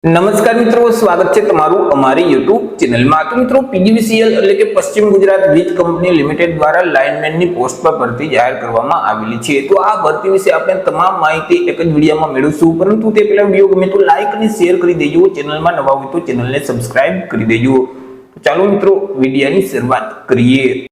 નમસ્કાર મિત્રો, સ્વાગત છે તમારું અમારી YouTube ચેનલમાં। તો મિત્રો પીજીવીસીએલ એટલે કે પશ્ચિમ ગુજરાત વીજ કંપની લિમિટેડ દ્વારા લાઇનમેનની પોસ્ટ પર ભરતી જાહેર કરવામાં આવેલી છે। તો આ ભરતી વિશે આપણે તમામ માહિતી એક જ વિડીયોમાં મેળવીશું, પરંતુ તે પહેલા વિડીયો ગમે તો લાઈક અને શેર કરી દેજો, ચેનલમાં નવા હોય તો ચેનલને સબસ્ક્રાઇબ કરી દેજો। તો ચાલો મિત્રો વિડીયોની શરૂઆત કરીએ।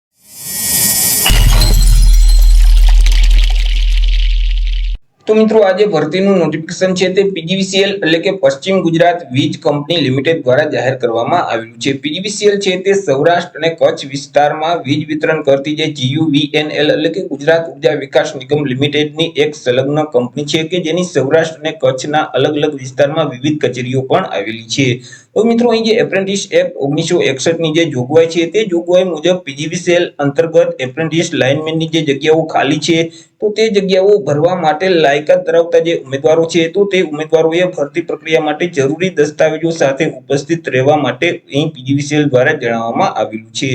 તો મિત્રો આજે ભરતીનું નોટિફિકેશન છે તે પીજીવીસીએલ એટલે કે પશ્ચિમ ગુજરાત વીજ કંપની લિમિટેડ દ્વારા જાહેર કરવામાં આવ્યું છે। પીજીવીસીએલ છે તે સૌરાષ્ટ્ર અને કચ્છ વિસ્તારમાં વીજ વિતરણ કરતી જે જીયુવીએનએલ એટલે કે ગુજરાત ઉર્જા વિકાસ નિગમ લિમિટેડની એક સંલગ્ન કંપની છે કે જેની સૌરાષ્ટ્ર અને કચ્છના અલગ અલગ વિસ્તારમાં વિવિધ કચેરીઓ પણ આવેલી છે। તો મિત્રો અહીં જે એપ્રેન્ટિસ એક્ટ 1961 ની જે જોગવાઈ છે તે જોગવાઈ મુજબ પીજીવીસીએલ અંતર્ગત એપ્રેન્ટિસ લાઇનમેનની જે જગ્યાઓ ખાલી છે તો તે જગ્યાઓ ભરવા માટે લાયકાત ધરાવતા જે ઉમેદવારો છે તો તે ઉમેદવારોએ ભરતી પ્રક્રિયા માટે જરૂરી દસ્તાવેજો સાથે ઉપસ્થિત રહેવા માટે અહીં પીજીવીસીએલ દ્વારા જણાવવામાં આવેલું છે।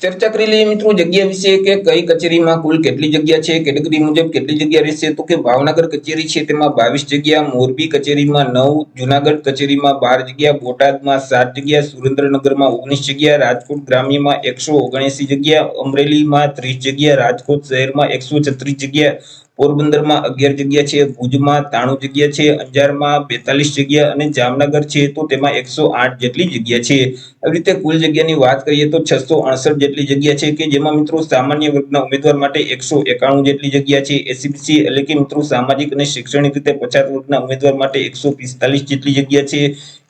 ચર્ચા કરી લઈએ મિત્રો જગ્યા વિશે કે કઈ કચેરીમાં કુલ કેટલી જગ્યા છે, કેટેગરી મુજબ કેટલી જગ્યા રહેશે। તો કે ભાવનગર કચેરી છે તેમાં 22 જગ્યા, મોરબી કચેરીમાં 9, જુનાગઢ કચેરીમાં 12 જગ્યા, બોટાદમાં 7 જગ્યા, સુરેન્દ્રનગરમાં 19 જગ્યા, રાજકોટ ગ્રામ્યમાં 179 જગ્યા, અમરેલીમાં 30 જગ્યા, રાજકોટ શહેરમાં 136 જગ્યા, પોરબંદરમાં 11 જગ્યા છે, ભુજમાં 93 જગ્યા છે, અંજારમાં 42 જગ્યા અને જામનગર છે તો તેમાં 108 જેટલી જગ્યા છે। આવી રીતે કુલ જગ્યાની વાત કરીએ તો 668 જેટલી જગ્યા છે કે જેમાં મિત્રો સામાન્ય વર્ગના ઉમેદવાર માટે 191 જેટલી જગ્યા છે, એસસીબીસી એટલે કે મિત્રો સામાજિક અને શૈક્ષણિક રીતે પછાત વર્ગના ઉમેદવાર માટે 145 જેટલી જગ્યા છે,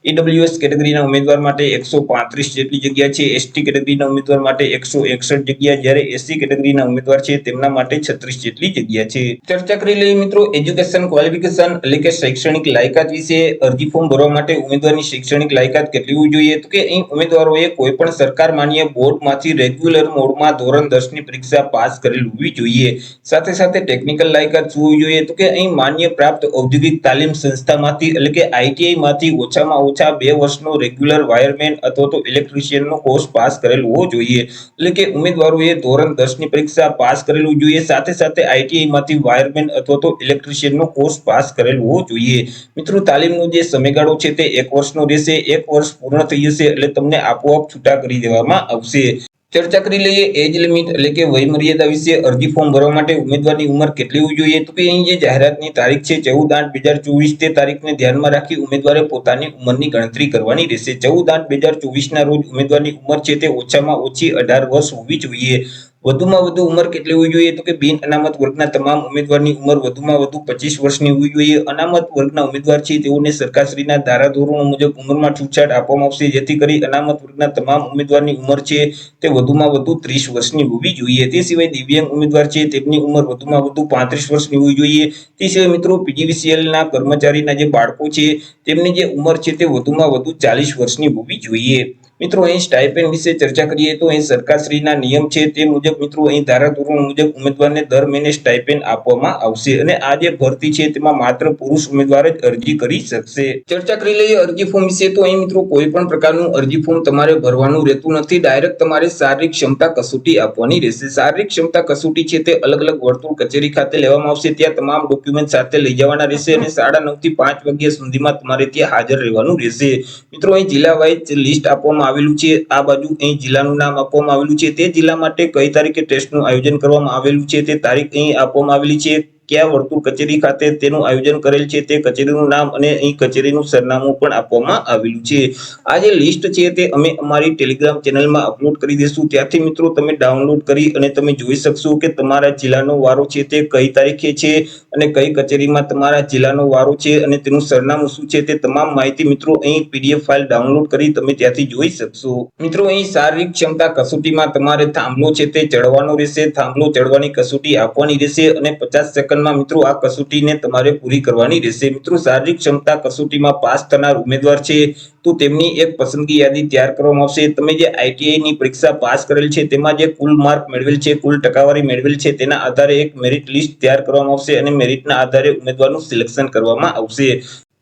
ઈડબ્લ્યુએસ કેટેગરીના ઉમેદવાર માટે 135 જેટલી જગ્યા છે, એસટી કેટેગરીના ઉમેદવાર માટે 161 જગ્યા, જ્યારે એસસી કેટેગરીના ઉમેદવાર છે તેમના માટે 36 જેટલી જગ્યા છે। ચર્ચા કરી લઈએ મિત્રો એજ્યુકેશન ક્વોલિફિકેશન એટલે કે શૈક્ષણિક લાયકાત વિશે। અરજી ફોર્મ ભરવા માટે ઉમેદવારની શૈક્ષણિક લાયકાત કેટલી હોવી જોઈએ? તો કે અહીં ઉમેદવારોએ કોઈ પણ સરકાર માન્ય બોર્ડમાંથી રેગ્યુલર મોડમાં ધોરણ 10 ની પરીક્ષા પાસ કરેલ હોવી જોઈએ। સાથે સાથે ટેકનિકલ લાયકાત શું હોવી જોઈએ? તો કે અહીં માન્ય પ્રાપ્ત ઔદ્યોગિક તાલીમ સંસ્થામાંથી એટલે કે આઈટીઆઈ માંથી ઓછામાં ઓછા 2 વર્ષનો રેગ્યુલર વાયરમેન અથવા તો ઇલેક્ટ્રિશિયનનો કોર્સ પાસ કરેલ હોવો જોઈએ। એટલે કે ઉમેદવારોએ ધોરણ 10 ની પરીક્ષા પાસ કરેલું જોઈએ, સાથે સાથે આઈટીઆઈ માંથી વાયરમેન અથવા તો ઇલેક્ટ્રિશિયનનો કોર્સ પાસ કરેલ હોવો જોઈએ। મિત્રો તાલીમનો જે સમયગાળો છે તે 1 વર્ષનો રહેશે। 1 વર્ષ પૂર્ણ થઈ જશે એટલે તમને આપોઆપ છૂટા કરી દેવામાં આવશે। ચર્ચા કરી લઈએ એજ લિમિટ એટલે કે વય મર્યાદા વિશે। અરજી ફોર્મ ભરવા માટે ઉમેદવારની ઉંમર કેટલી હોવી જોઈએ? તો કે અહીં જે જાહેરાતની તારીખ છે 14/8/2024 તે તારીખને ધ્યાનમાં રાખી ઉમેદવારે પોતાની ઉંમરની ગણતરી કરવાની રહેશે। 14/8/2024 ના રોજ ઉમેદવારની ઉંમર છે તે ઓછામાં ઓછી 18 વર્ષ હોવી જોઈએ। વધુમાં વધુ ઉંમર કેટલી હોવી જોઈએ? તો કે બિન અનામત વર્ગના તમામ ઉમેદવારની ઉંમર વધુમાં વધુ 25 વર્ષની હોવી જોઈએ। અનામત વર્ગના ઉમેદવાર છે તેઓને સરકારશ્રીના ધારાધોરણો મુજબ ઉંમરમાં છૂટછાટ આપવામાં આવશે, જેથી કરી અનામત વર્ગના તમામ ઉમેદવારની ઉંમર છે તે વધુમાં વધુ 30 વર્ષની હોવી જોઈએ। તે સિવાય દિવ્યાંગ ઉમેદવાર છે તેમની ઉંમર વધુમાં વધુ 35 વર્ષની હોવી જોઈએ। તે સિવાય મિત્રો પીજીવીસીએલ ના કર્મચારીના જે બાળકો છે તેમની જે ઉંમર છે તે વધુમાં વધુ 40 વર્ષની હોવી જોઈએ। મિત્રો અહીં સ્ટાઇપેન્ડ વિશે ચર્ચા કરીએ તો અહીં સરકારશ્રીના નિયમ છે તે મુજબ મિત્રો અહીં ધારાધોરણો મુજબ ઉમેદવારને દર મહિને સ્ટાઇપેન્ડ આપવામાં આવશે અને આ જે ભરતી છે તેમાં માત્ર પુરુષ ઉમેદવાર જ અરજી કરી શકશે। ચર્ચા કરી લઈએ અરજી ફોર્મ વિશે। તો અહીં મિત્રો કોઈ પણ પ્રકારનું અરજી ફોર્મ તમારે ભરવાનું રહેતું નથી, ડાયરેક્ટ તમારે શારીરિક ક્ષમતા કસોટી આપવાની રહેશે। શારીરિક ક્ષમતા કસોટી છે તે અલગ અલગ વર્તુળ કચેરી ખાતે લેવામાં આવશે, ત્યાં તમામ ડોક્યુમેન્ટ સાથે લઈ જવાના રહેશે અને 9:30 થી 5 વાગ્યા સુધીમાં તમારે ત્યાં હાજર રહેવાનું રહેશે। મિત્રો અહીં જિલ્લા વાઇઝ લિસ્ટ આપવામાં આવેલું છે, આ બાજુ અહીં જિલ્લાનું નામ આપવામાં આવેલું છે, તે જિલ્લા માટે કઈ તારીખે ટેસ્ટનું આયોજન કરવામાં આવેલું છે તે તારીખ અહીં આપવામાં આવેલી છે, કયા વર્તુળ કચેરી ખાતે તેનું આયોજન કરેલ છે તે કચેરીનું નામ અને અહીં કચેરીનું સરનામું પણ આપવામાં આવેલું છે। આ જે લિસ્ટ છે તે અમે અમારી ટેલિગ્રામ ચેનલમાં અપલોડ કરી દઈશું, ત્યાંથી મિત્રો તમે ડાઉનલોડ કરી અને તમે જોઈ શકશો કે તમારા જિલ્લાનો વારો છે તે કઈ તારીખે છે અને કઈ કચેરીમાં તમારા જિલ્લાનો વારો છે અને તેનું સરનામું શું છે તે તમામ માહિતી મિત્રો અહીં પીડીએફ ફાઇલ ડાઉનલોડ કરી તમે ત્યાંથી જોઈ શકશો। મિત્રો અહીં શારીરિક ક્ષમતા કસોટીમાં તમારે થાંભલો છે તે ચડવાનો રહેશે, થાંભલો ચડવાની કસોટી આપવાની રહેશે અને 50 સેકન્ડમાં મિત્રો આ કસોટીને તમારે પૂરી કરવાની રહેશે। મિત્રો શારીરિક ક્ષમતા કસોટીમાં પાસ થનાર ઉમેદવાર છે તો તેમની એક પસંદગી યાદી તૈયાર કરવામાં આવશે। તમે જે આઈટીઆઈ ની પરીક્ષા પાસ કરેલ છે તેમાં જે કુલ માર્ક મેળવેલ છે, કુલ ટકાવારી મેળવેલ છે તેના આધારે એક મેરિટ લિસ્ટ તૈયાર કરવામાં આવશે અને મેરિટના આધારે ઉમેદવારનું સિલેક્શન કરવામાં આવશે।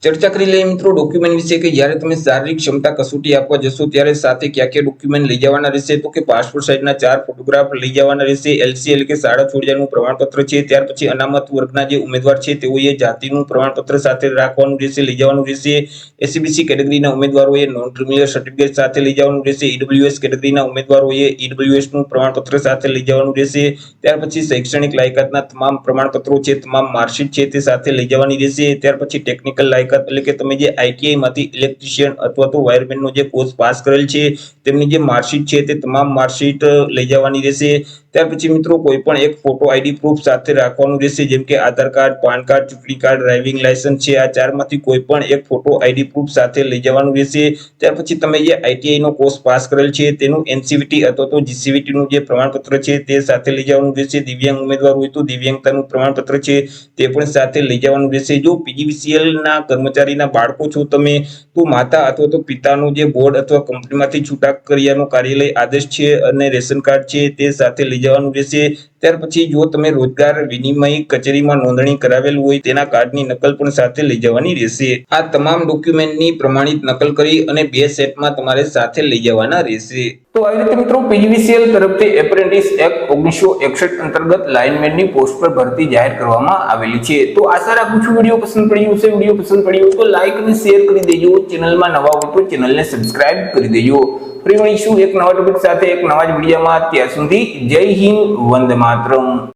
ચર્ચા કરી લઈએ મિત્રો ડોક્યુમેન્ટ વિશે કે જ્યારે તમે શારીરિક ક્ષમતા કસોટી આપવા જશો ત્યારે સાથે ક્યાં ક્યાં ડોક્યુમેન્ટ લઈ જવાના રહેશે તો કે પાસપોર્ટ સાઇઝના 4 ફોટોગ્રાફ લઈ જવાના રહેશે, એલસી એટલે કે શાળા છોડ્યાનું પ્રમાણપત્ર છે, ત્યાર પછી અનામત વર્ગના જે ઉમેદવાર છે તેઓએ જાતિનું પ્રમાણપત્ર સાથે રાખવાનું રહેશે, લઈ જવાનું રહેશે, એસસીબીસી કેટેગરીના ઉમેદવારોએ નોન ક્રિમિનલ સર્ટિફિકેટ સાથે લઈ જવાનું રહેશે, ઈડબ્લ્યુએસ કેટેગરીના ઉમેદવારોએ ઈડબ્લ્યુએસનું પ્રમાણપત્ર સાથે લઈ જવાનું રહેશે, ત્યાર પછી શૈક્ષણિક લાયકાતના તમામ પ્રમાણપત્રો છે, તમામ માર્કશીટ છે તે સાથે લઈ જવાની રહેશે, ત્યાર પછી ટેકનિકલ લાયકાત એટલે કે તમે જે આઈટીઆઈ માંથી ઇલેક્ટ્રિશિયન અથવા તો વાયરમેન નો જે કોર્સ પાસ કરેલ છે તેમની જે માર્કશીટ છે તે તમામ માર્કશીટ લઈ જવાની રહેશે, ત્યાર પછી મિત્રો કોઈ પણ એક ફોટો આઈડી પ્રૂફ સાથે રાખવાનું રહેશે, જેમ કે આધાર કાર્ડ, પાન કાર્ડ, ચૂંટણી કાર્ડ, ડ્રાઇવિંગ લાયસન્સ છે, આ ચારમાંથી કોઈ પણ એક ફોટો આઈડી પ્રૂફ સાથે લઈ જવાનું રહેશે, ત્યાર પછી તમે જે આઈટીઆઈ નો કોર્સ પાસ કરેલ છે તેનું એનસીવીટી અથવા તો જીસીવીટી નું જે પ્રમાણપત્ર છે તે સાથે લઈ જવાનું રહેશે, દિવ્યાંગ ઉમેદવાર હોય તો દિવ્યાંગતાનું પ્રમાણપત્ર છે તે પણ સાથે લઈ જવાનું રહેશે. જો પીજીવીસીએલ ના કર્મચારીના બાળકો છો તમે તો માતા અથવા તો પિતાનું જે બોર્ડ અથવા કંપનીમાંથી છૂટા કર્યાનો કાર્યાલય આદેશ છે અને રેશન કાર્ડ છે તે સાથે લઈ જવાનું રહેશે. ત્યાર પછી જો તમે રોજગાર વિનિમય કચેરીમાં નોંધણી કરાવેલ હોય તેના કાર્ડની નકલ પણ સાથે લઈ જવાની રહેશે. આ તમામ ડોક્યુમેન્ટની પ્રમાણિત નકલ કરી અને 2 સેટમાં તમારે સાથે લઈ જવાના રહેશે. તો આવી રીતે મિત્રો પીજીવીસીએલ તરફથી એપ્રેન્ટિસ એક્ટ 1961 અંતર્ગત લાઇનમેનની પોસ્ટ પર ભરતી જાહેર કરવામાં આવેલી છે. તો આશા રાખું છું વિડીયો પસંદ પડ્યો હશે. વિડીયો પસંદ પડ્યો હોય તો લાઈક અને શેર કરી દેજો. ચેનલમાં નવા હોય તો ચેનલને સબસ્ક્રાઇબ કરી દેજો. ફરી મળીશું એક નવા ટોપિક સાથે એક નવા જ વિડીયોમાં. ત્યાં સુધી જય હિન્દ, વંદે માતરમ.